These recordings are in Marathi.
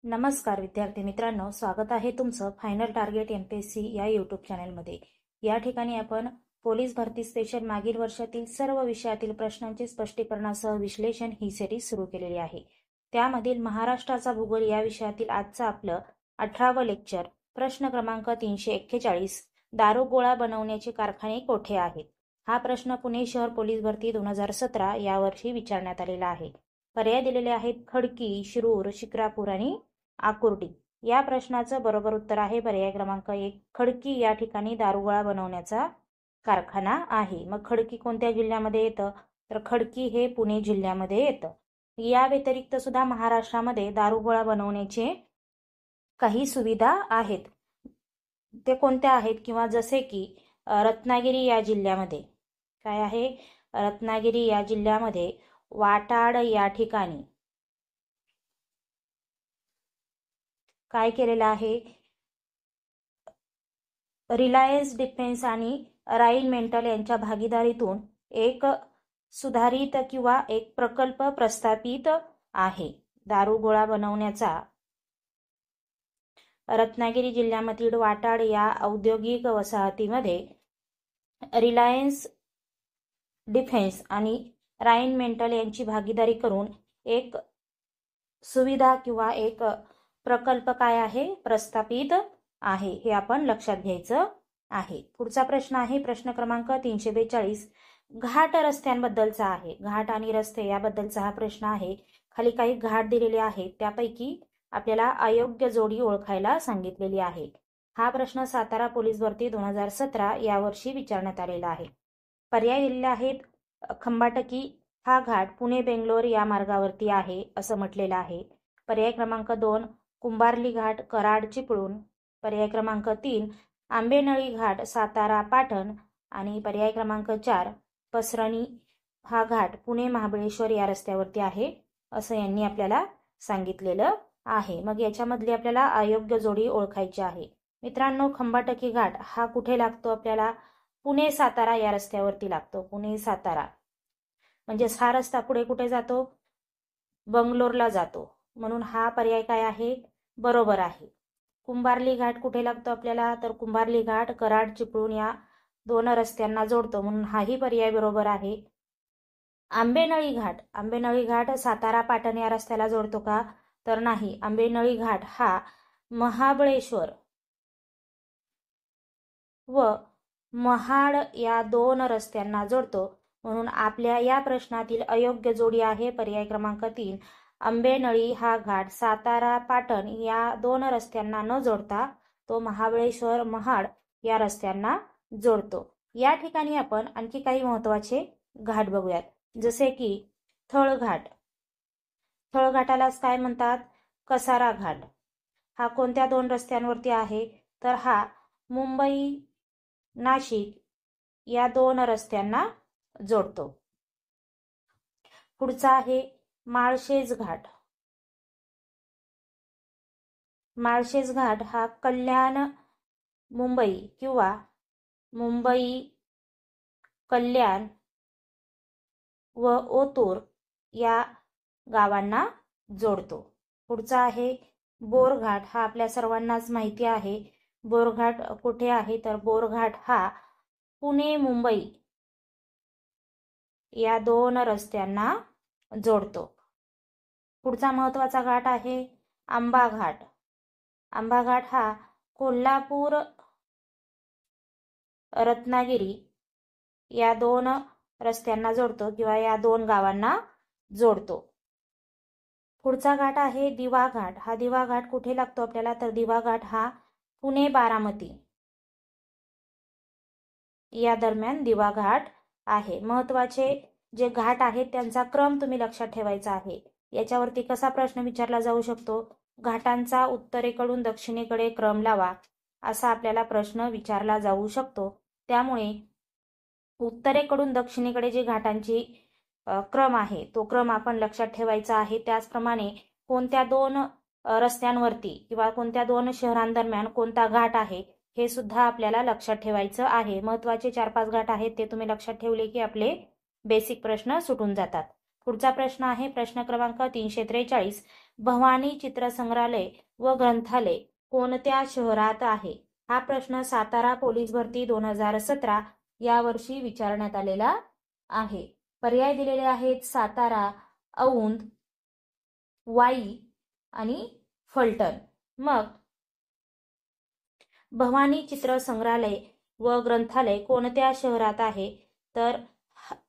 नमस्कार विद्यार्थी मित्रांनो, स्वागत आहे तुमचं फायनल टार्गेट MPSC या यूट्यूब चॅनलमध्ये। या ठिकाणी आपण पोलीस भरती स्पेशल मागील वर्षातील सर्व विषयातील प्रश्नांचे स्पष्टीकरणासह विश्लेषण ही सिरीज सुरू केलेली आहे। त्यामधील महाराष्ट्राचा भूगोल या विषयातील आजचं आपलं 18वं लेक्चर, प्रश्न क्रमांक 341, दारूगोळा बनवण्याचे कारखाने कोठे आहेत? हा प्रश्न पुणे शहर पोलीस भरती 2017 यावर्षी विचारण्यात आलेला आहे। पर्याय दिलेले आहेत खडकी, शिरूर, शिक्रापूर आणि आकुर्डी। या प्रश्नाचं बरोबर उत्तर आहे पर्याय क्रमांक 1, खडकी या ठिकाणी दारूगोळा बनवण्याचा कारखाना आहे। मग खडकी कोणत्या जिल्ह्यामध्ये येतं? तर खडकी हे पुणे जिल्ह्यामध्ये येतं। या व्यतिरिक्त सुद्धा महाराष्ट्रामध्ये दारूगोळा बनवण्याचे काही सुविधा आहेत। ते कोणत्या आहेत? किंवा जसे की रत्नागिरी या जिल्ह्यामध्ये काय आहे? रत्नागिरी या जिल्ह्यामध्ये वाटाड या ठिकाणी काय केलेलं आहे? रिलायन्स डिफेन्स आणि राईन मेटल यांच्या भागीदारीतून एक सुधारित किंवा एक प्रकल्प प्रस्थापित आहे दारूगोळा बनवण्याचा। रत्नागिरी जिल्ह्यामधील वाटाड या औद्योगिक वसाहतीमध्ये रिलायन्स डिफेन्स आणि राईन मेटल यांची भागीदारी करून एक सुविधा किंवा एक प्रकल्प काय आहे? प्रस्थापित आहे। हे आपण लक्षात घ्यायचं आहे। पुढचा प्रश्न आहे प्रश्न क्रमांक 342, घाट रस्त्यांबद्दलचा आहे। घाट आणि रस्ते याबद्दलचा हा प्रश्न आहे। खाली काही घाट दिलेले आहेत, त्यापैकी आपल्याला अयोग्य जोडी ओळखायला सांगितलेली आहे। हा प्रश्न सातारा पोलीस भरती 2017 यावर्षी विचारण्यात आलेला आहे। पर्याय दिलेले आहेत खंबाटकी हा घाट पुणे बेंगलोर या मार्गावरती आहे असं म्हटलेलं आहे। पर्याय क्रमांक 2, कुंभार्ली घाट कराड चिपळूण। पर्याय क्रमांक 3, आंबेनळी घाट सातारा पाटण। आणि पर्याय क्रमांक 4, पसरणी हा घाट पुणे महाबळेश्वर या रस्त्यावरती आहे असं यांनी आपल्याला सांगितलेलं आहे। मग याच्यामधली आपल्याला अयोग्य जोडी ओळखायची आहे। मित्रांनो, खंबाटकी घाट हा कुठे लागतो? आपल्याला पुणे सातारा या रस्त्यावरती लागतो। पुणे सातारा म्हणजे हा रस्ता पुढे कुठे जातो? बंगलोरला जातो, म्हणून हा पर्याय काय आहे? बरोबर आहे। कुंभार्ली घाट कुठे लागतो आपल्याला? तर कुंभार्ली घाट कराड चिपळूण या 2 रस्त्यांना जोडतो, म्हणून हाही पर्याय बरोबर आहे। आंबेनळी घाट सातारा पाटण या रस्त्याला जोडतो का? तर नाही। आंबेनळी घाट हा महाबळेश्वर व महाड या 2 रस्त्यांना जोडतो, म्हणून आपल्या या प्रश्नातील अयोग्य जोडी आहे पर्याय क्रमांक 3, आंबेनळी हा घाट सातारा पाटण या 2 रस्त्यांना न जोडता तो महाबळेश्वर महाड या रस्त्यांना जोडतो। या ठिकाणी आपण आणखी काही महत्त्वाचे घाट बघूयात, जसे की थळघाट। थळघाटालाच काय म्हणतात? कसारा घाट। हा कोणत्या 2 रस्त्यांवरती आहे? तर हा मुंबई नाशिक या 2 रस्त्यांना जोडतो। पुढचा आहे माळशेज घाट। माळशेज घाट हा कल्याण मुंबई किंवा मुंबई कल्याण व ओतूर या गावांना जोडतो। पुढचा आहे बोरघाट। हा आपल्या सर्वांनाच माहिती आहे। बोरघाट कुठे आहे? तर बोरघाट हा पुणे मुंबई या 2 रस्त्यांना जोडतो। पुढचा महत्त्वाचा घाट आहे आंबा घाट। आंबा घाट हा कोल्हापूर रत्नागिरी या 2 रस्त्यांना जोडतो किंवा या 2 गावांना जोडतो। पुढचा घाट आहे दिवा घाट। हा दिवा घाट कुठे लागतो आपल्याला? तर दिवा घाट हा पुणे बारामती या दरम्यान दिवा घाट आहे। महत्त्वाचे जे घाट आहेत त्यांचा क्रम तुम्ही लक्षात ठेवायचा आहे। याच्यावरती कसा प्रश्न विचारला जाऊ शकतो? घाटांचा उत्तरेकडून दक्षिणेकडे क्रम लावा, असा आपल्याला प्रश्न विचारला जाऊ शकतो। त्यामुळे उत्तरेकडून दक्षिणेकडे जे घाटांची क्रम आहे तो क्रम आपण लक्षात ठेवायचा आहे। त्याचप्रमाणे कोणत्या 2 रस्त्यांवरती किंवा कोणत्या 2 शहरांदरम्यान कोणता घाट आहे हे सुद्धा आपल्याला लक्षात ठेवायचं आहे। महत्त्वाचे 4-5 घाट आहेत, ते तुम्ही लक्षात ठेवले की आपले बेसिक प्रश्न सुटून जातात। पुढचा प्रश्न आहे प्रश्न क्रमांक 343, भवानी चित्रसंग्रहालय व ग्रंथालय कोणत्या शहरात आहे? हा प्रश्न सातारा पोलीस भरती 2017 यावर्षी विचारण्यात आलेला आहे. पर्याय दिलेले आहेत सातारा, औंध, वाई आणि फलटण. मग भवानी चित्रसंग्रहालय व ग्रंथालय कोणत्या शहरात आहे? तर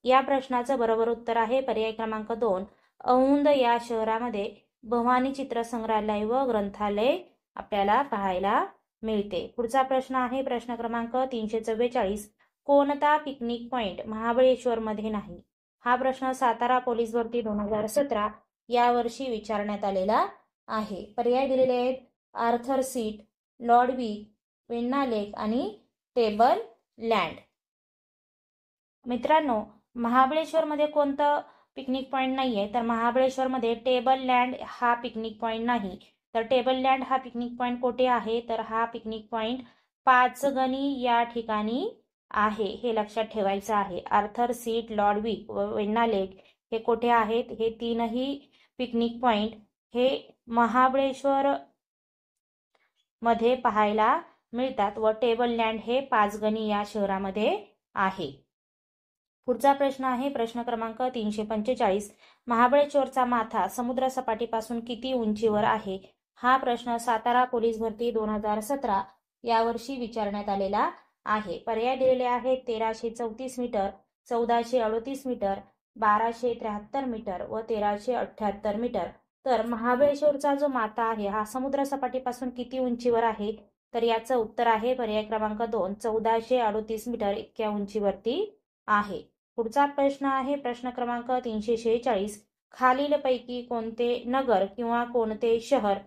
या प्रश्नाचं बरोबर उत्तर आहे पर्याय क्रमांक 2, औंध या शहरामध्ये भवानी चित्रसंग्रहालय व ग्रंथालय आपल्याला पाहायला मिळते. पुढचा प्रश्न आहे प्रश्न क्रमांक 344. कोणता पिकनिक पॉइंट महाबळेश्वर मध्ये नाही? हा प्रश्न सातारा पोलीस भरती 2017 यावर्षी विचारण्यात आलेला आहे. पर्याय दिलेले आहेत आर्थर सीट, लॉर्ड विक, वेण्णा लेक आणि टेबल लँड. मित्रांनो, महाबळेश्वरमध्ये कोणतं पिकनिक पॉइंट नाहीये? तर महाबळेश्वरमध्ये टेबल लँड हा पिकनिक पॉइंट नाही. तर टेबल लँड हा पिकनिक पॉइंट कुठे आहे? तर हा पिकनिक पॉइंट पाचगणी या ठिकाणी आहे, हे लक्षात ठेवायचं आहे. आर्थर सीट, लॉर्ड विक व वेण्णा लेक हे कुठे आहेत? हे तीनही पिकनिक पॉइंट हे महाबळेश्वर मध्ये पाहायला मिळतात व टेबल लँड हे पाचगणी या शहरामध्ये आहे. पुढचा प्रश्न आहे प्रश्न क्रमांक 345. महाबळेश्वरचा माथा समुद्र सपाटीपासून किती उंचीवर आहे? हा प्रश्न सातारा पोलीस भरती 2017 यावर्षी विचारण्यात आलेला आहे. पर्याय दिलेले आहेत 1334 मीटर, 1438 मीटर, 1273 मीटर व 1378 मीटर. तर महाबळेश्वरचा जो माथा आहे हा समुद्र सपाटीपासून किती उंचीवर आहे? तर याचं उत्तर आहे पर्याय क्रमांक 2, 1438 मीटर इतक्या उंचीवरती आहे. पुढचा प्रश्न आहे प्रश्न क्रमांक 346. खालीलपैकी कोणते नगर किंवा कोणते शहर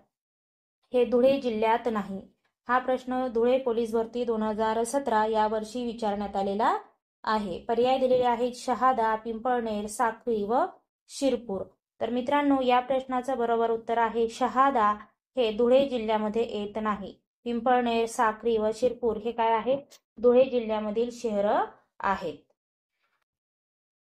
हे धुळे जिल्ह्यात नाही? हा प्रश्न धुळे पोलीस भरती 2017 यावर्षी विचारण्यात आलेला आहे. पर्याय दिलेले आहेत शहादा, पिंपळनेर, साक्री व शिरपूर. तर मित्रांनो, या प्रश्नाचं बरोबर उत्तर आहे शहादा हे धुळे जिल्ह्यामध्ये येत नाही. पिंपळनेर, साक्री व शिरपूर हे काय आहेत? धुळे जिल्ह्यामधील शहर आहेत.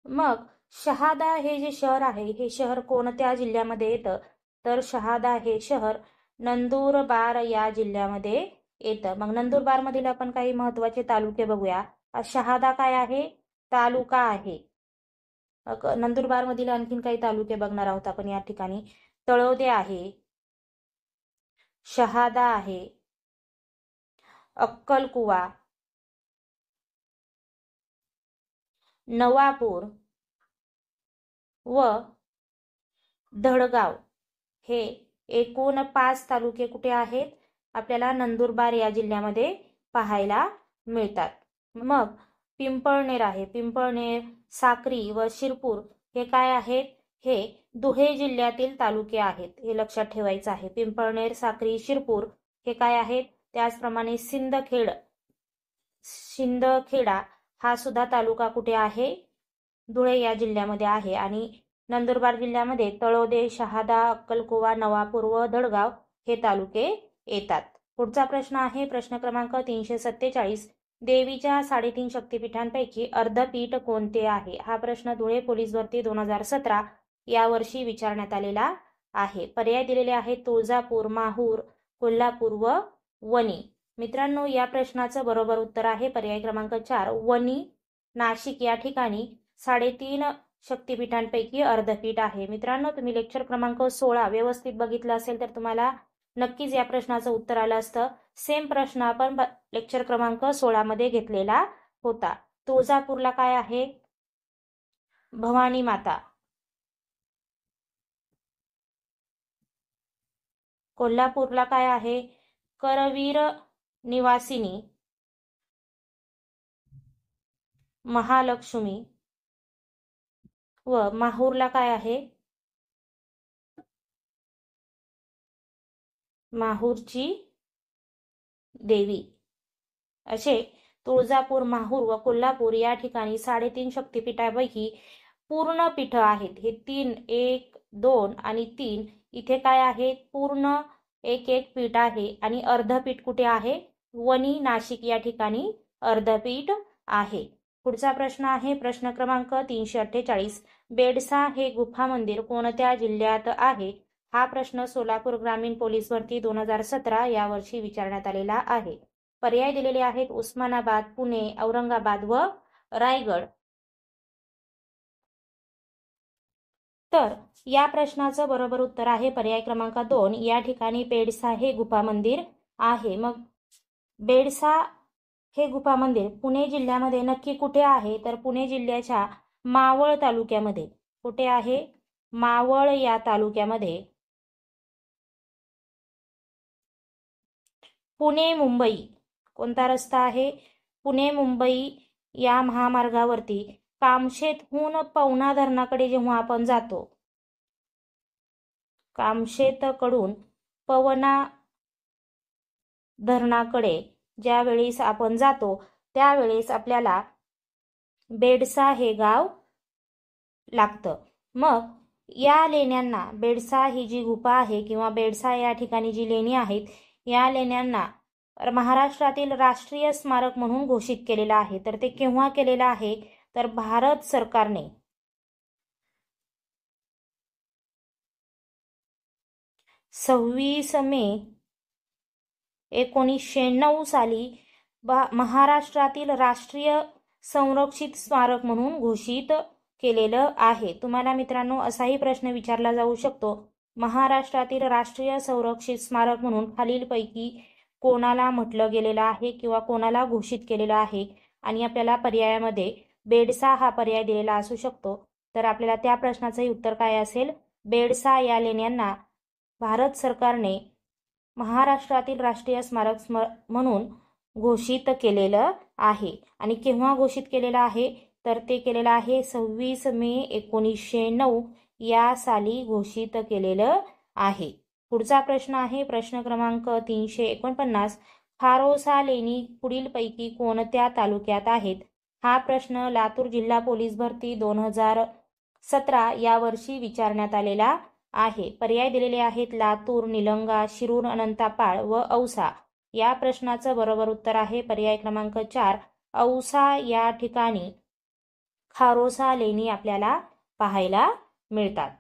मग शहादा हे जे शहर आहे हे शहर कोणत्या जिल्ह्यामध्ये येतं? तर शहादा हे शहर नंदुरबार या जिल्ह्यामध्ये येतं. मग नंदुरबार मधील आपण काही महत्वाचे तालुके बघूया. शहादा काय आहे? तालुका आहे. नंदुरबार मधील आणखीन काही तालुके बघणार आहोत आपण या ठिकाणी. तळोदे आहे, शहादा आहे, अक्कलकुवा, नवापूर व धडगाव हे एकूण 5 तालुके कुठे आहेत? आपल्याला नंदुरबार या जिल्ह्यामध्ये पाहायला मिळतात. मग पिंपळनेर आहे, पिंपळनेर, साक्री व शिरपूर हे काय आहेत? हे धुळे जिल्ह्यातील तालुके आहेत, हे लक्षात ठेवायचं आहे. पिंपळनेर, साक्री, शिरपूर हे काय आहेत? त्याचप्रमाणे शिंदखेडा हा सुद्धा तालुका कुठे आहे? धुळे या जिल्ह्यामध्ये आहे. आणि नंदुरबार जिल्ह्यामध्ये तळोदे, शहादा, अक्कलकुवा, नवापूर व धडगाव हे तालुके येतात. पुढचा प्रश्न आहे प्रश्न क्रमांक 347. देवीच्या 3.5 शक्तिपीठांपैकी अर्धपीठ कोणते आहे? हा प्रश्न धुळे पोलीस भरती 2017 यावर्षी विचारण्यात आलेला आहे. पर्याय दिलेले आहेत तुळजापूर, माहूर, कोल्हापूर व वणी. मित्रांनो, या प्रश्नाचं बरोबर उत्तर आहे पर्याय क्रमांक 4, वणी. नाशिक या ठिकाणी 3.5 शक्तिपीठांपैकी अर्धपीठ आहे. मित्रांनो, तुम्ही लेक्चर क्रमांक 16 व्यवस्थित बघितलं असेल तर तुम्हाला नक्कीच या प्रश्नाचं उत्तर आलं असतं. सेम प्रश्न आपण लेक्चर क्रमांक 16 मध्ये घेतलेला होता. तुळजापूरला काय आहे? भवानी माता. कोल्हापूरला काय आहे? करवीर निवासिनी महालक्ष्मी. व माहूरला काय आहे? माहूरची देवी. असे तुळजापूर, माहूर व कोल्हापूर या ठिकाणी 3.5 शक्तिपीठापैकी पूर्ण पीठ आहेत. हे 3, 1, 2 आणि 3 इथे काय आहेत? पूर्ण एक पीठ आहे. आणि अर्धपीठ कुठे आहे? वणी, नाशिक या ठिकाणी अर्धपीठ आहे. पुढचा प्रश्न आहे प्रश्न क्रमांक 348. बेडसा हे गुफा मंदिर कोणत्या जिल्ह्यात आहे? हा प्रश्न सोलापूर ग्रामीण पोलीस भरती 2017 यावर्षी विचारण्यात आलेला आहे. पर्याय दिलेले आहेत उस्मानाबाद, पुणे, औरंगाबाद व रायगड. तर या प्रश्नाचं बरोबर उत्तर आहे पर्याय क्रमांक 2. या ठिकाणी बेडसा हे गुफा मंदिर आहे. मग बेडसा हे गुफा मंदिर पुणे जिल्ह्यामध्ये नक्की कुठे आहे? तर पुणे जिल्ह्याच्या मावळ तालुक्यामध्ये. कुठे आहे? मावळ या तालुक्यामध्ये. पुणे मुंबई कोणता रस्ता आहे? पुणे मुंबई या महामार्गावरती कामशेतहून पवना धरणाकडे जेव्हा आपण जातो, कामशेतकडून पवना धरणाकडे ज्या वेळेस आपण जातो त्यावेळेस आपल्याला बेडसा हे गाव लागतं. मग या लेण्यांना, बेडसा ही जी गुफा आहे किंवा बेडसा या ठिकाणी जी लेणी आहेत, या लेण्यांना महाराष्ट्रातील राष्ट्रीय स्मारक म्हणून घोषित केलेलं आहे. तर ते केव्हा केलेलं आहे? तर भारत सरकारने 26 मे 1909 साली महाराष्ट्रातील राष्ट्रीय संरक्षित स्मारक म्हणून घोषित केलेलं आहे. तुम्हाला मित्रांनो असाही प्रश्न विचारला जाऊ शकतो, महाराष्ट्रातील राष्ट्रीय संरक्षित स्मारक म्हणून खालीलपैकी कोणाला म्हटलं गेलेलं आहे किंवा कोणाला घोषित केलेलं आहे? आणि आपल्याला पर्यायामध्ये बेडसा हा पर्याय दिलेला असू शकतो. तर आपल्याला त्या प्रश्नाचंही उत्तर काय असेल? बेडसा या लेण्यांना भारत सरकारने महाराष्ट्रातील राष्ट्रीय स्मारक म्हणून घोषित केलेलं आहे. आणि केव्हा घोषित केलेलं आहे? तर ते केलेलं आहे 26 मे 1909 या साली घोषित केलेलं आहे. पुढचा प्रश्न आहे प्रश्न क्रमांक 349. खारोसा लेणी पुढीलपैकी कोणत्या तालुक्यात आहेत? हा प्रश्न लातूर जिल्हा पोलीस भरती 2017 यावर्षी विचारण्यात आलेला आहे. पर्याय दिलेले आहेत लातूर, निलंगा, शिरूर, अनंतापाळ व औसा. या प्रश्नाचं बरोबर उत्तर आहे पर्याय क्रमांक 4. औसा या ठिकाणी खारोसा लेणी आपल्याला पाहायला मिळतात.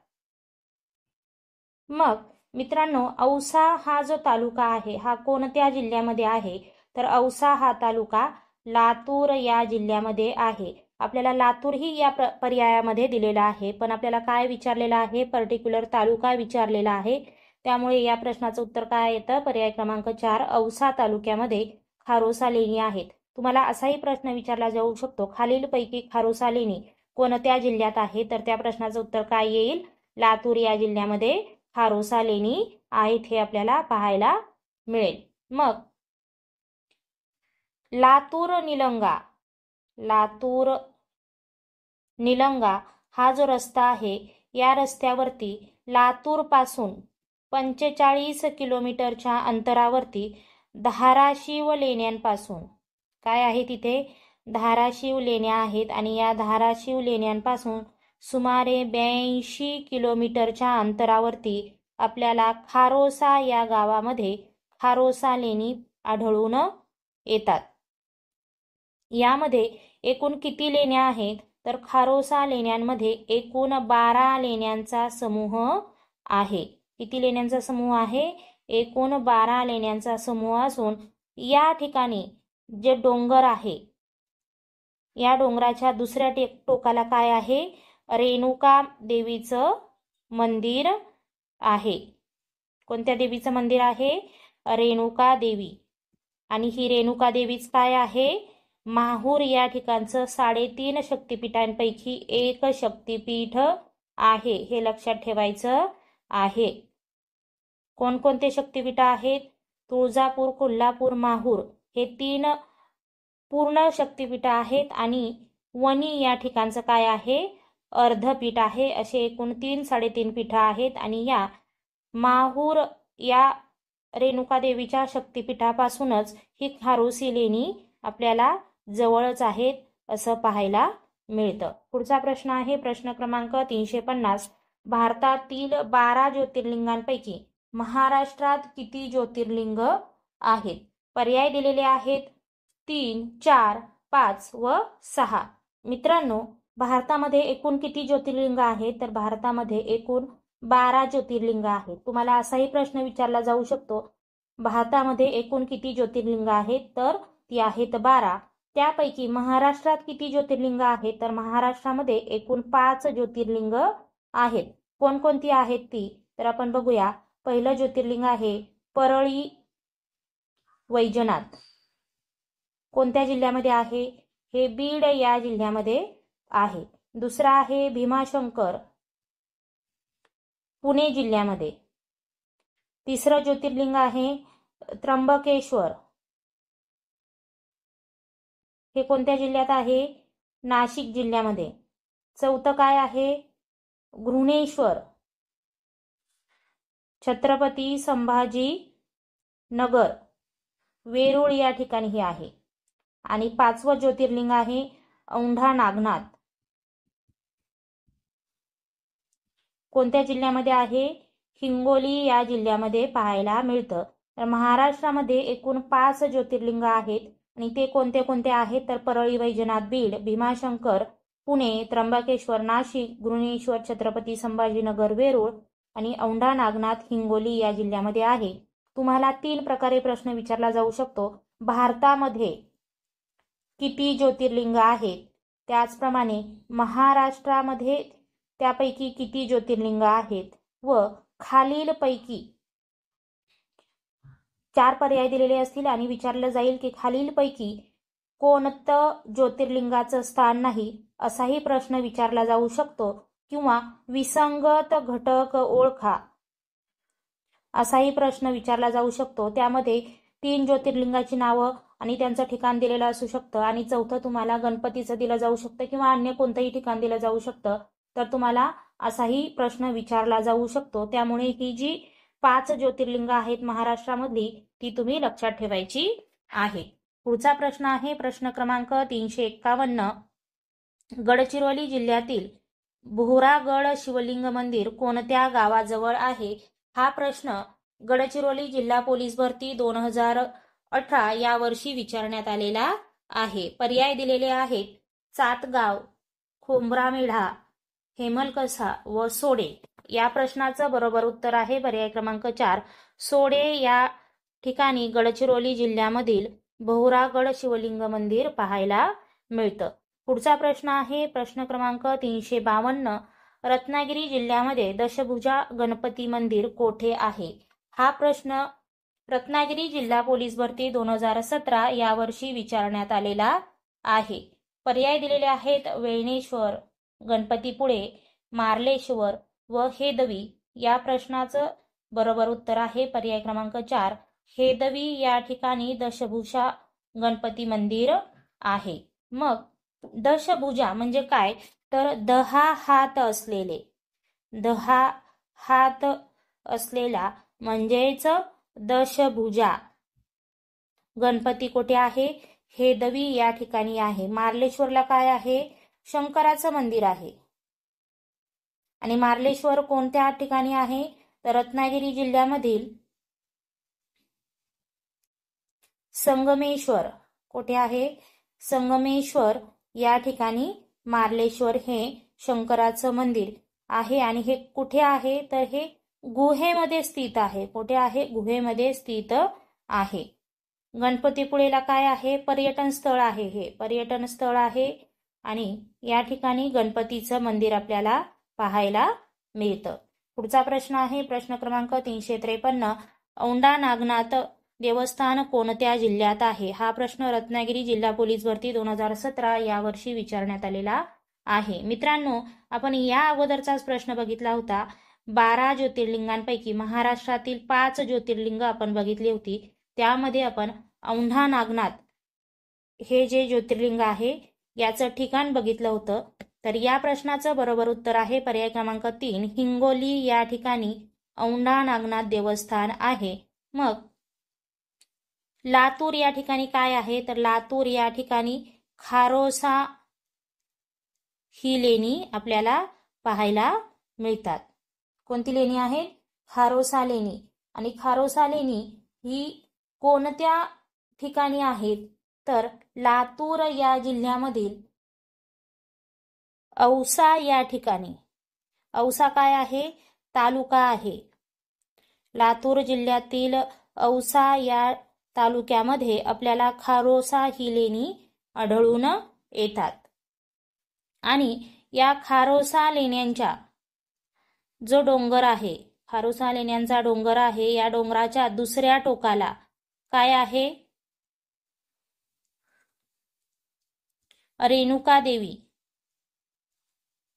मग मित्रांनो औसा हा जो तालुका आहे हा कोणत्या जिल्ह्यामध्ये आहे? तर औसा हा तालुका लातूर या जिल्ह्यामध्ये आहे. आपल्याला लातूर ही या पर्यायामध्ये दिलेला आहे, पण आपल्याला काय विचारलेलं आहे? पर्टिक्युलर तालुका विचारलेला आहे. त्यामुळे या प्रश्नाचं उत्तर काय येतं? पर्याय क्रमांक 4 औसा तालुक्यामध्ये खारोसा लेणी आहेत. तुम्हाला असाही प्रश्न विचारला जाऊ शकतो, खालीलपैकी खारोसा लेणी कोणत्या जिल्ह्यात आहे? तर त्या प्रश्नाचं उत्तर काय येईल? लातूर या जिल्ह्यामध्ये खारोसा लेणी आहेत हे आपल्याला पाहायला मिळेल. मग लातूर निलंगा हा जो रस्ता आहे या रस्त्यावरती लातूर पासून 45 किलोमीटरच्या अंतरावरती धाराशिव लेण्यांपासून काय आहे? तिथे धाराशिव लेण्या आहेत आणि या धाराशिव लेण्यांपासून सुमारे 82 किलोमीटरच्या अंतरावरती आपल्याला खारोसा या गावामध्ये खारोसा लेणी आढळून येतात. यामध्ये एकूण किती लेण्या आहेत? तर खारोसा लेण्यांमध्ये एकूण 12 लेण्यांचा समूह आहे. किती लेण्यांचा समूह आहे? एकूण 12 लेण्यांचा समूह असून या ठिकाणी जे डोंगर आहे या डोंगराच्या दुसऱ्या टोकाला काय आहे? रेणुका देवीचं मंदिर आहे. कोणत्या देवीचं मंदिर आहे? रेणुका देवी. आणि ही रेणुका देवीच काय आहे? माहूर या ठिकाणचं 3.5 शक्तिपीठांपैकी एक शक्तिपीठ आहे. हे लक्षात ठेवायचं आहे. कोणकोणते शक्तिपीठ आहेत? तुळजापूर, कोल्हापूर, माहूर हे 3 पूर्ण शक्तिपीठ आहेत आणि वणी या ठिकाणचं काय आहे? अर्धपीठ आहे. असे एकूण 3-3.5 पीठ आहेत आणि या माहूर या रेणुका देवीच्या शक्तिपीठापासूनच ही खारोसी लेणी आपल्याला जवळच आहेत असं पाहायला मिळतं. पुढचा प्रश्न आहे प्रश्न क्रमांक 350. भारतातील 12 ज्योतिर्लिंगांपैकी महाराष्ट्रात किती ज्योतिर्लिंग आहेत? पर्याय दिलेले आहेत 3, 4, 5 व 6. मित्रांनो भारतामध्ये एकूण किती ज्योतिर्लिंग आहेत? तर भारतामध्ये एकूण 12 ज्योतिर्लिंग आहेत. तुम्हाला असाही प्रश्न विचारला जाऊ शकतो, भारतामध्ये एकूण किती ज्योतिर्लिंग आहेत, तर ती आहेत 12. त्यापैकी महाराष्ट्रात किती ज्योतिर्लिंग आहेत, तर महाराष्ट्रामध्ये एकूण 5 ज्योतिर्लिंग आहेत. कोणकोणती आहेत ती, तर आपण बघूया. पहिलं ज्योतिर्लिंग आहे परळी वैजनाथ. कोणत्या जिल्ह्यामध्ये आहे, हे बीड या जिल्ह्यामध्ये आहे. दुसरा आहे भीमाशंकर, पुणे जिल्ह्यामध्ये. तिसरं ज्योतिर्लिंग आहे त्र्यंबकेश्वर, हे कोणत्या जिल्ह्यात आहे, नाशिक जिल्ह्यामध्ये. चौथं काय आहे, घृणेश्वर, छत्रपती संभाजी नगर, वेरूळ या ठिकाणी हे आहे. आणि 5वं ज्योतिर्लिंग आहे औंढा नागनाथ. कोणत्या जिल्ह्यामध्ये आहे, हिंगोली या जिल्ह्यामध्ये पाहायला मिळतं. तर महाराष्ट्रामध्ये एकूण 5 ज्योतिर्लिंग आहेत आणि ते कोणते कोणते आहेत, तर परळी वैजनाथ बीड, भीमाशंकर पुणे, त्र्यंबकेश्वर नाशिक, घृणेश्वर छत्रपती संभाजीनगर वेरूळ आणि औंढा नागनाथ हिंगोली या जिल्ह्यामध्ये आहे. तुम्हाला 3 प्रकारे प्रश्न विचारला जाऊ शकतो. भारतामध्ये किती ज्योतिर्लिंग आहेत, त्याचप्रमाणे महाराष्ट्रामध्ये त्यापैकी किती ज्योतिर्लिंग आहेत, व खालीलपैकी 4 पर्याय दिलेले असतील आणि विचारलं जाईल की खालीलपैकी कोणतं ज्योतिर्लिंगाचं स्थान नाही, असाही प्रश्न विचारला जाऊ शकतो. किंवा विसंगत घटक ओळखा, असाही प्रश्न विचारला जाऊ शकतो. त्यामध्ये 3 ज्योतिर्लिंगाची नावं आणि त्यांचं ठिकाण दिलेलं असू शकतं आणि चौथं तुम्हाला गणपतीचं दिलं जाऊ शकतं किंवा अन्य कोणतंही ठिकाण दिलं जाऊ शकतं. तर तुम्हाला असाही प्रश्न विचारला जाऊ शकतो. त्यामुळे ही जी 5 ज्योतिर्लिंग आहेत महाराष्ट्रामधली, ती तुम्ही लक्षात ठेवायची आहे. पुढचा प्रश्न आहे प्रश्न क्रमांक 351. गडचिरोली जिल्ह्यातील बोहरागड शिवलिंग मंदिर कोणत्या गावाजवळ आहे? हा प्रश्न गडचिरोली जिल्हा पोलीस भरती 2018 या वर्षी विचारण्यात आलेला आहे. पर्याय दिलेले आहेत चातगाव, खोब्रामेढा, हेमलकसा व सोडे. या प्रश्नाचं बरोबर उत्तर आहे पर्याय क्रमांक 4, सोडे या ठिकाणी गडचिरोली जिल्ह्यामधील बोहरागड शिवलिंग मंदिर पाहायला मिळतं. पुढचा प्रश्न आहे प्रश्न क्रमांक 352. रत्नागिरी जिल्ह्यामध्ये दशभुजा गणपती मंदिर कोठे आहे? हा प्रश्न रत्नागिरी जिल्हा पोलीस भरती 2017 या वर्षी विचारण्यात आलेला आहे. पर्याय दिलेले आहेत वेळणेश्वर, गणपतीपुळे, मार्लेश्वर व हेदवी. या प्रश्नाचं बरोबर उत्तर आहे पर्याय क्रमांक 4, हेदवी या ठिकाणी दशभुजा गणपती मंदिर आहे. मग दशभुजा म्हणजे काय, तर 10 हात असलेले, 10 हात असलेला म्हणजेच दशभुजा गणपती कुठे आहे, हेदवी या ठिकाणी आहे. मार्लेश्वरला काय आहे, शंकराचं मंदिर आहे. आणि मार्लेश्वर कोणत्या ठिकाणी आहे, तर रत्नागिरी जिल्ह्यामधील संगमेश्वर. कुठे आहे, संगमेश्वर या ठिकाणी मार्लेश्वर हे शंकराचं मंदिर आहे. आणि हे कुठे आहे, तर हे गुहेमध्ये स्थित आहे. कुठे आहे, गुहेमध्ये स्थित आहे. गणपतीपुळेला काय आहे, पर्यटन स्थळ आहे. हे पर्यटन स्थळ आहे आणि या ठिकाणी गणपतीचं मंदिर आपल्याला पाहायला मिळतं. पुढचा प्रश्न आहे प्रश्न क्रमांक 353. औंढा नागनाथ देवस्थान कोणत्या जिल्ह्यात आहे? हा प्रश्न रत्नागिरी जिल्हा पोलीस भरती 2017 या वर्षी विचारण्यात आलेला आहे. मित्रांनो, आपण या अगोदरचाच प्रश्न बघितला होता. 12 ज्योतिर्लिंगांपैकी महाराष्ट्रातील 5 ज्योतिर्लिंग आपण बघितली होती. त्यामध्ये आपण औंढा नागनाथ हे जे ज्योतिर्लिंग आहे याचं ठिकाण बघितलं होतं. तर या प्रश्नाचं बरोबर उत्तर आहे पर्याय क्रमांक 3, हिंगोली या ठिकाणी औंढा नागनाथ देवस्थान आहे. मग लातूर या ठिकाणी काय आहे, तर लातूर या ठिकाणी खारोसा ही लेणी आपल्याला पाहायला मिळतात. कोणती लेणी आहे, खारोसा लेणी. आणि खारोसा लेणी ही कोणत्या ठिकाणी आहेत, तर लातूर या जिल्ह्यामधील औसा या ठिकाणी. औसा काय आहे, तालुका आहे? लातूर जिल्ह्यातील औसा या तालुक्यामध्ये आपल्याला खारोसा ही लेणी आढळून येतात. आणि या खारोसा लेण्यांचा जो डोंगर आहे, खारोसा लेण्यांचा डोंगर आहे, या डोंगराच्या दुसऱ्या टोकाला काय आहे? रेणुका देवी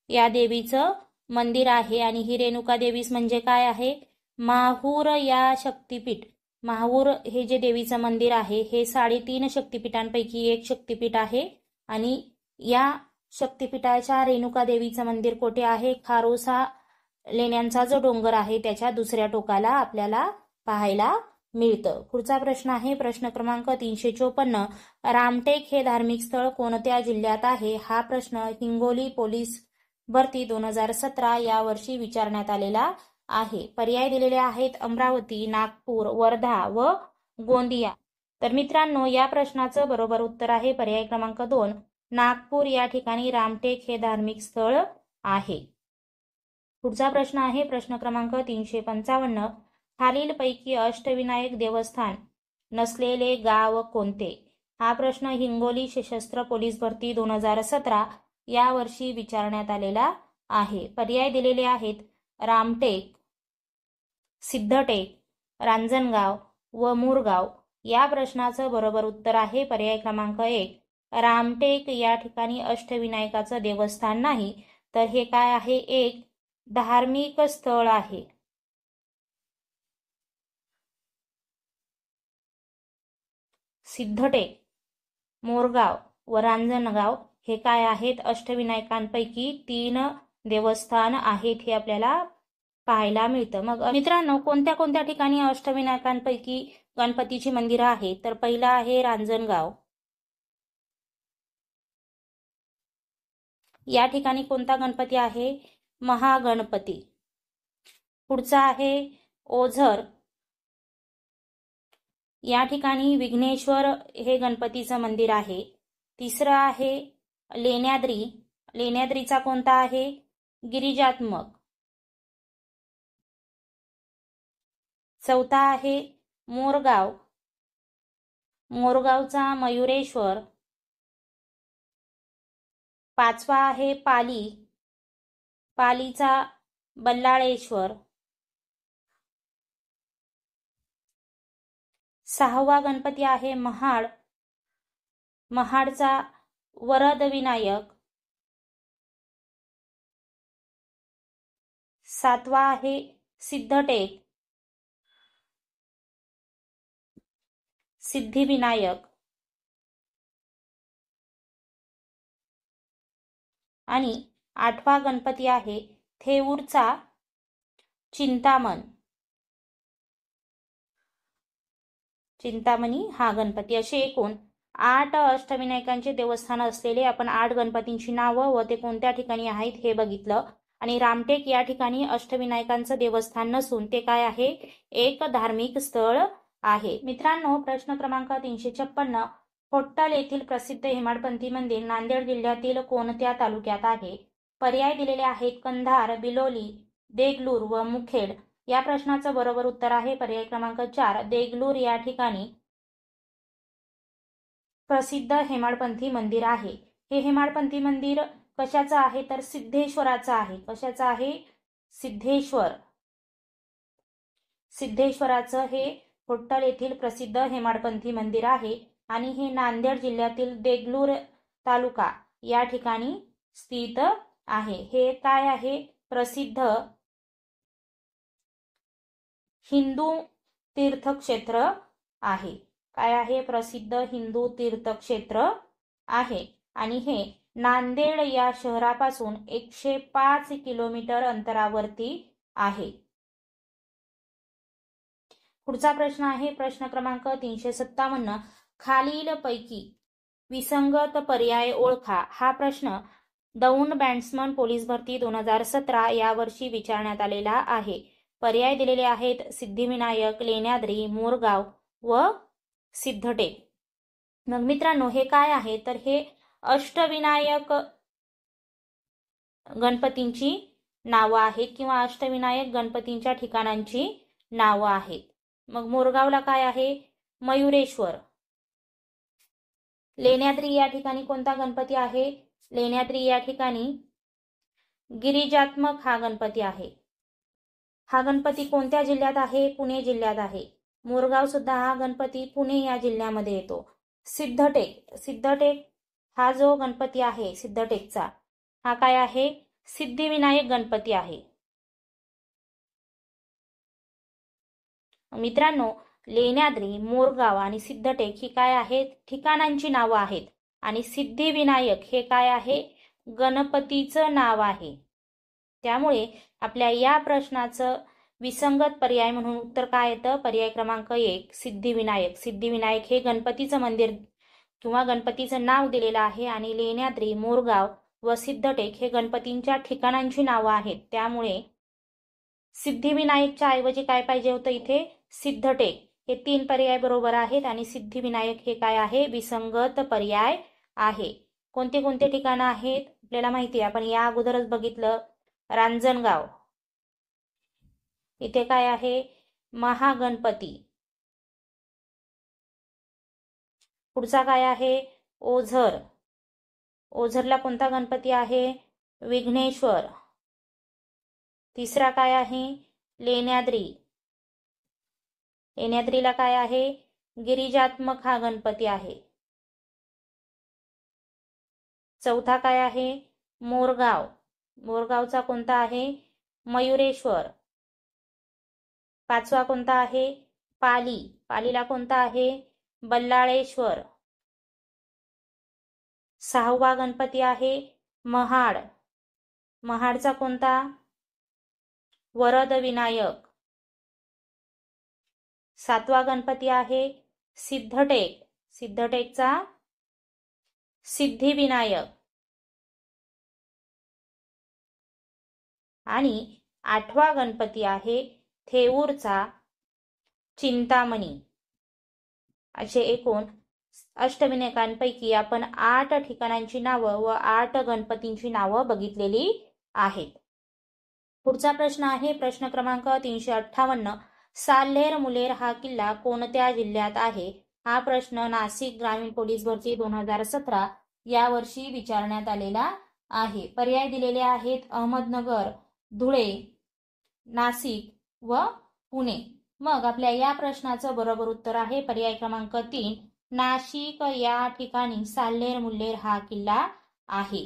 या देवीचं मंदिर आहे. आणि ही रेणुका देवीस म्हणजे काय आहे? माहूर या शक्तिपीठ, माहूर हे जे देवीचं मंदिर आहे हे 3.5 शक्तिपीठांपैकी एक शक्तिपीठ आहे. आणि या शक्तिपीठाच्या रेणुका देवीचं मंदिर कोठे आहे? खारोसा लेण्यांचा जो डोंगर आहे त्याच्या दुसऱ्या टोकाला आपल्याला पाहायला मिळतं. पुढचा प्रश्न आहे प्रश्न क्रमांक 354. रामटेक हे धार्मिक स्थळ कोणत्या जिल्ह्यात आहे? हा प्रश्न हिंगोली पोलीस भरती 2017 या वर्षी विचारण्यात आलेला आहे. पर्याय दिलेले आहेत अमरावती, नागपूर, वर्धा व गोंदिया. तर मित्रांनो, या प्रश्नाचं बरोबर उत्तर आहे पर्याय क्रमांक 2, नागपूर या ठिकाणी रामटेक हे धार्मिक स्थळ आहे. पुढचा प्रश्न आहे प्रश्न क्रमांक 355. खालीलपैकी अष्टविनायक देवस्थान नसलेले गाव कोणते? हा प्रश्न हिंगोली सशस्त्र पोलीस भरती 2017 या वर्षी विचारण्यात आलेला आहे. पर्याय दिलेले आहेत रामटेक, सिद्धटेक, रांजणगाव व मुरगाव. या प्रश्नाचं बरोबर उत्तर आहे पर्याय क्रमांक 1, रामटेक या ठिकाणी अष्टविनायकाचं देवस्थान नाही, तर हे काय आहे? एक धार्मिक स्थळ आहे. सिद्धटेक, मोरगाव व रांजणगाव हे काय आहेत? अष्टविनायकांपैकी 3 देवस्थान आहेत, हे आपल्याला पाहायला मिळतं. मग मित्रांनो, कोणत्या कोणत्या ठिकाणी अष्टविनायकांपैकी गणपतीची मंदिरं आहेत? तर पहिला आहे रांजणगाव. या ठिकाणी कोणता गणपती आहे? महागणपती. पुढचा आहे ओझर. या ठिकाणी विघ्नेश्वर हे गणपतीचं मंदिर आहे. तिसरं आहे लेण्याद्री. लेण्याद्रीचा कोणता आहे? गिरिजात्मक. चौथा आहे मोरगाव. मोरगावचा मयुरेश्वर. पाचवा आहे पाली. पालीचा बल्लाळेश्वर. सहावा गणपती आहे महाड. महाडचा वरदविनायक. सातवा आहे सिद्धटेक, सिद्धिविनायक. आणि आठवा गणपती आहे थेऊरचा चिंतामण. चिंतामणी हा गणपती. असे एकूण 8 अष्टविनायकांचे देवस्थान असलेले आपण 8 गणपतींची नावं व ते कोणत्या ठिकाणी आहेत हे बघितलं. आणि रामटेक या ठिकाणी अष्टविनायकांचं देवस्थान नसून ते काय आहे? एक धार्मिक स्थळ आहे. मित्रांनो, प्रश्न क्रमांक 356. होट्टल येथील प्रसिद्ध हेमाडपंथी मंदिर नांदेड जिल्ह्यातील कोणत्या तालुक्यात आहे? पर्याय दिलेले आहेत कंधार, बिलोली, देगलूर व मुखेड. या प्रश्नाचं बरोबर उत्तर आहे पर्याय क्रमांक 4, देगलूर या ठिकाणी प्रसिद्ध हेमाडपंथी मंदिर आहे. हे हेमाडपंथी मंदिर कशाचं आहे? तर सिद्धेश्वराचं आहे. कशाचं आहे? सिद्धेश्वर. सिद्धेश्वराचं हे होट्टल येथील प्रसिद्ध हेमाडपंथी मंदिर आहे. आणि हे नांदेड जिल्ह्यातील देगलूर तालुका या ठिकाणी स्थित आहे. हे काय आहे? प्रसिद्ध हिंदू तीर्थक्षेत्र आहे. काय आहे? प्रसिद्ध हिंदू तीर्थक्षेत्र आहे. आणि हे नांदेड या शहरापासून 105 किलोमीटर अंतरावरती आहे. पुढचा प्रश्न आहे प्रश्न क्रमांक 357. खालीलपैकी विसंगत पर्याय ओळखा. हा प्रश्न दौंड बॅट्समन पोलीस भरती 2017 या वर्षी विचारण्यात आलेला आहे. पर्याय दिलेले आहेत सिद्धिविनायक, लेण्याद्री, मोरगाव व सिद्धटेक. मग मित्रांनो, हे काय आहे? तर हे अष्टविनायक गणपतींची नावं आहेत किंवा अष्टविनायक गणपतींच्या ठिकाणांची नावं आहेत. मग मोरगावला काय आहे? मयुरेश्वर. लेण्याद्री या ठिकाणी कोणता गणपती आहे? लेण्याद्री या ठिकाणी गिरिजात्मक हा गणपती आहे. हा गणपती कोणत्या जिल्ह्यात आहे? पुणे जिल्ह्यात आहे. मोरगाव सुद्धा हा गणपती पुणे या जिल्ह्यामध्ये येतो. सिद्धटेक हा जो गणपती आहे सिद्धटेकचा, हा काय आहे? सिद्धिविनायक गणपती आहे. मित्रांनो, लेण्याद्री, मोरगाव आणि सिद्धटेक ही काय आहेत? ठिकाणांची नावं आहेत. आणि सिद्धिविनायक हे काय आहे? गणपतीचं नाव आहे. त्यामुळे आपल्या या प्रश्नाचं विसंगत पर्याय म्हणून उत्तर काय येतं? पर्याय क्रमांक 1 सिद्धिविनायक. सिद्धिविनायक हे गणपतीचं मंदिर किंवा गणपतीचं नाव दिलेलं आहे आणि लेण्याद्री, मोरगाव व सिद्धटेक हे गणपतींच्या ठिकाणांची नावं आहेत. त्यामुळे सिद्धिविनायकच्या ऐवजी काय पाहिजे होतं इथे? सिद्धटेक. हे 3 पर्याय बरोबर आहेत आणि सिद्धिविनायक हे काय आहे? विसंगत पर्याय आहे. कोणते कोणते ठिकाणं आहेत आपल्याला माहिती आहे, आपण या अगोदरच बघितलं. रांजणगाव, इथे काय आहे? महागणपती. पुढचा काय आहे? ओझर. ओझरला कोणता गणपती आहे? विघ्नेश्वर. तिसरा काय आहे? लेण्याद्री. लेण्याद्रीला काय आहे? गिरिजात्मक हा गणपती आहे. चौथा काय आहे? मोरगाव. मोरगावचा कोणता आहे? मयुरेश्वर. पाचवा कोणता आहे? पाली. पालीला कोणता आहे? बल्लाळेश्वर. सहावा गणपती आहे महाड. महाडचा कोणता? वरद विनायक. सातवा गणपती आहे सिद्धटेक. सिद्धटेकचा सिद्धिविनायक. आणि आठवा गणपती आहे थेऊरचा चिंतामणी. असे एकूण अष्टविनायकांपैकी आपण 8 ठिकाणांची नावं व 8 गणपतींची नावं बघितलेली आहेत. पुढचा प्रश्न आहे प्रश्न क्रमांक 358. साल्हेर मुलेर हा किल्ला कोणत्या जिल्ह्यात आहे? हा प्रश्न नाशिक ग्रामीण पोलीस भरती 2017 या वर्षी विचारण्यात आलेला आहे. पर्याय दिलेले आहेत अहमदनगर, धुळे, नाशिक व पुणे. मग आपल्या या प्रश्नाचं बरोबर उत्तर आहे पर्याय क्रमांक 3 नाशिक या ठिकाणी साल्हेर मुल्लेर हा किल्ला आहे.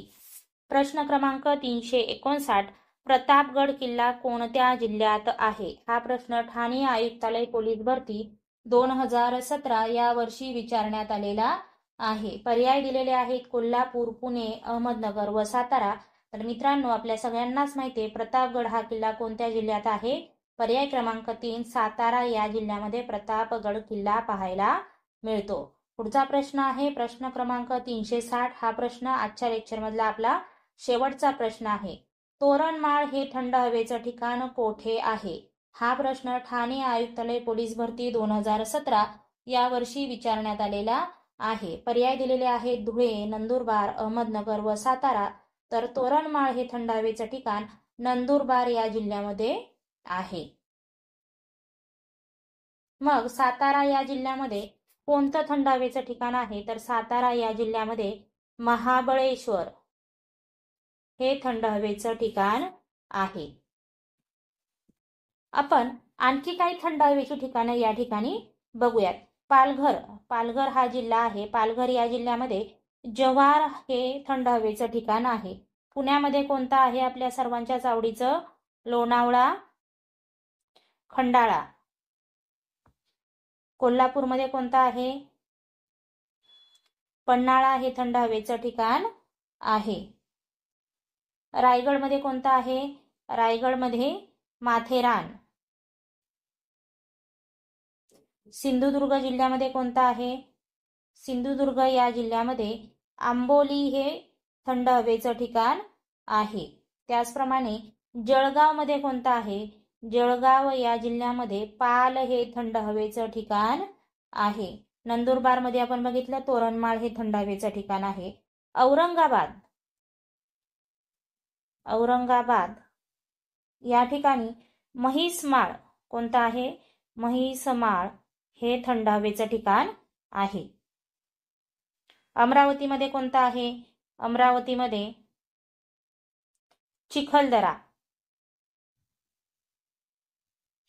प्रश्न क्रमांक 359. प्रतापगड किल्ला कोणत्या जिल्ह्यात आहे? हा प्रश्न ठाणे आयुक्तालय पोलीस भरती 2017 या वर्षी विचारण्यात आलेला आहे. पर्याय दिलेले आहेत कोल्हापूर, पुणे, अहमदनगर व सातारा. तर मित्रांनो, आपल्या सगळ्यांनाच माहिती आहे प्रतापगड हा किल्ला कोणत्या जिल्ह्यात आहे? पर्याय क्रमांक 3 सातारा या जिल्ह्यामध्ये प्रतापगड किल्ला पाहायला मिळतो. पुढचा प्रश्न आहे प्रश्न क्रमांक 360. हा प्रश्न आजच्या लेक्चर मधला आपला शेवटचा प्रश्न आहे. तोरणमाळ हे थंड हवेचं ठिकाण कोठे आहे? हा प्रश्न ठाणे आयुक्तालय पोलीस भरती 2017 या वर्षी विचारण्यात आलेला आहे. पर्याय दिलेले आहेत धुळे, नंदुरबार, अहमदनगर व सातारा. तर तोरणमाळ हे थंड हवेचं ठिकाण नंदुरबार या जिल्ह्यामध्ये आहे. मग सातारा या जिल्ह्यामध्ये कोणतं थंड हवेचं ठिकाण आहे? तर सातारा या जिल्ह्यामध्ये महाबळेश्वर हे थंड हवेचं ठिकाण आहे. आपण आणखी काही थंड हवेची ठिकाणं या ठिकाणी बघूयात. पालघर हा जिल्हा आहे. पालघर या जिल्ह्यामध्ये जव्हार हे थंड हवेचं ठिकाण आहे. पुण्यामध्ये कोणतं आहे आपल्या सर्वांच्याच आवडीचं? लोणावळा, खंडाळा. कोल्हापूरमध्ये कोणतं आहे? पन्हाळा हे थंड हवेचं ठिकाण आहे. रायगडमध्ये कोणतं आहे? रायगडमध्ये माथेरान. सिंधुदुर्ग जिल्ह्यामध्ये कोणतं आहे? सिंधुदुर्ग या जिल्ह्यामध्ये आंबोली हे थंड हवेचं ठिकाण आहे. त्याचप्रमाणे जळगावमध्ये कोणतं आहे? जळगाव या जिल्ह्यामध्ये पाल हे थंड हवेचं ठिकाण आहे. नंदुरबारमध्ये आपण बघितलं तोरणमाळ हे थंड हवेचं ठिकाण आहे. औरंगाबाद या ठिकाणी महिसमाळ कोणता आहे? महिसमाळ हे थंड हवेचं ठिकाण आहे. अमरावतीमध्ये कोणता आहे? अमरावतीमध्ये चिखलदरा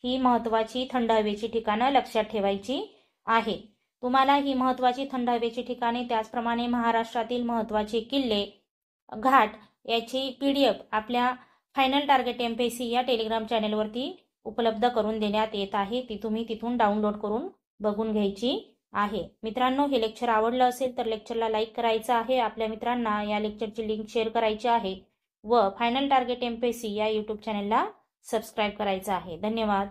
ही महत्त्वाची थंड हवेची ठिकाणं लक्षात ठेवायची आहे. तुम्हाला ही महत्त्वाची थंड हवेची ठिकाणे त्याचप्रमाणे महाराष्ट्रातील महत्त्वाचे किल्ले, घाट याची PDF आपल्या फायनल टार्गेट MPSC या टेलिग्राम चॅनलवरती उपलब्ध करून देण्यात येत आहे. ती तुम्ही तिथून डाउनलोड करून बघून घ्यायची आहे. मित्रांनो, हे लेक्चर आवडलं असेल तर लेक्चरला लाईक करायचं आहे, आपल्या मित्रांना या लेक्चरची लिंक शेअर करायची आहे व फायनल टार्गेट MPSC या YouTube चॅनलला सबस्क्राईब करायचं आहे. धन्यवाद.